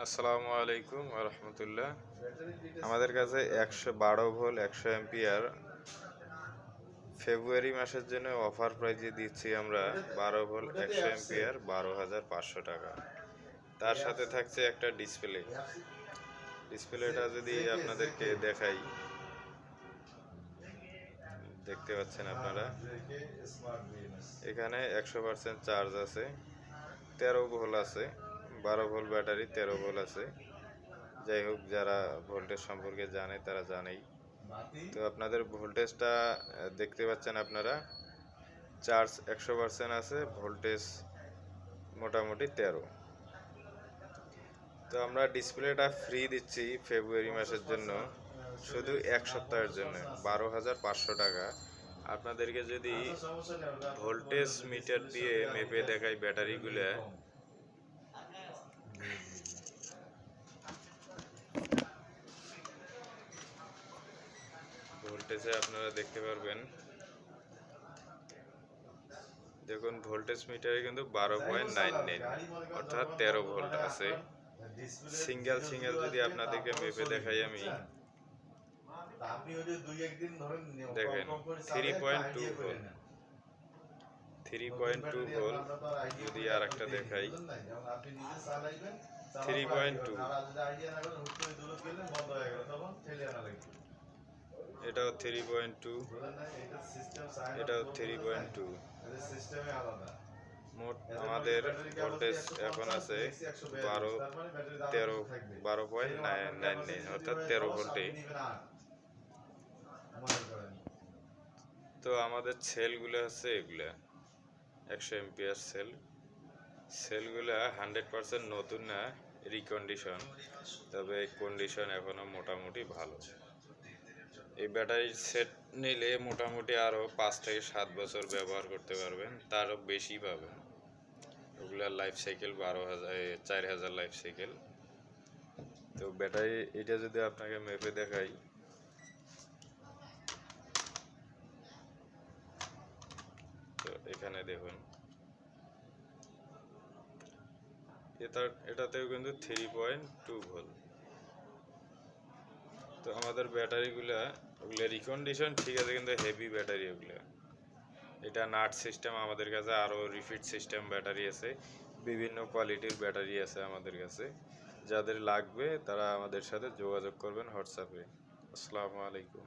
আসসালামু আলাইকুম রহমতুল্লাহ। আমাদের কাছে 112 ভোল্ট 100 এম্পিয়ার ফেব্রুয়ারি মাসের জন্য অফার প্রাইজে দিচ্ছি আমরা 12 ভোল্ট 100 এম্পিয়ার 12,500 টাকা। তার সাথে থাকছে একটা ডিসপ্লেটা যদি আপনাদেরকে দেখাই, দেখতে পাচ্ছেন আপনারা এখানে 100% চার্জ আছে, 13 ভোল্ট আছে, 12 ভোল্ট ব্যাটারি, 13 ভোল্ট আছে। যাই হোক, যারা ভোল্টেজ সম্পর্কে জানে তারা জানেই। তো আপনাদের ভোল্টেজটা দেখতে পাচ্ছেন আপনারা, চার্জ 100% আছে, ভোল্টেজ মোটামুটি 13। তো আমরা ডিসপ্লেটা ফ্রি দিচ্ছি ফেব্রুয়ারি মাসের জন্য, শুধু 1 সপ্তাহের জন্য 12,500 টাকা। আপনাদেরকে যদি ভোল্টেজ মিটার দিয়ে মেপে দেখাই ব্যাটারিগুলো, ভোল্টেজে আপনারা দেখতে পারবেন, দেখুন ভোল্টেজ মিটারে কিন্তু 12.99 অর্থাৎ 13 ভোল্ট আছে। সিঙ্গেল যদি আপনাদেরকে মেপে দেখাই আমি, দেখেন 3.2 ভোল্ট, 3.2 ভোল্ট। যদি আর একটা দেখাই 3.2, এটাও 3.2, এটাও 3.2। মোট আমাদের ভোল্টেজ এখন আছে 12.99 অর্থাৎ 13 ভোল্টে। তো আমাদের সেলগুলো হচ্ছে এগুলা 100 এম্পিয়ার সেলগুলা 100% নতুন না, রিকন্ডিশন, তবে কন্ডিশন এখনো মোটামুটি ভালো। এই ব্যাটারি সেট নিলে মোটামুটি আরও 5 থেকে 7 বছর ব্যবহার করতে পারবেন, তারও বেশি পাবেন। ওগুলার লাইফ সাইকেল 4,000 লাইফ সাইকেল। তো ব্যাটারি এটা যদি আপনাকে মেপে দেখাই, তো এখানে দেখুন এটাতেও কিন্তু 3.2 ভোল্ট। তো আমাদের ব্যাটারিগুলা ওগুলো রিকন্ডিশন ঠিক আছে, কিন্তু হেভি ব্যাটারি ওগুলা। এটা নাট সিস্টেম, আমাদের কাছে আরও রিফিট সিস্টেম ব্যাটারি আছে, বিভিন্ন কোয়ালিটির ব্যাটারি আছে আমাদের কাছে। যাদের লাগবে তারা আমাদের সাথে যোগাযোগ করবেন হোয়াটসঅ্যাপে। আসসালামু আলাইকুম।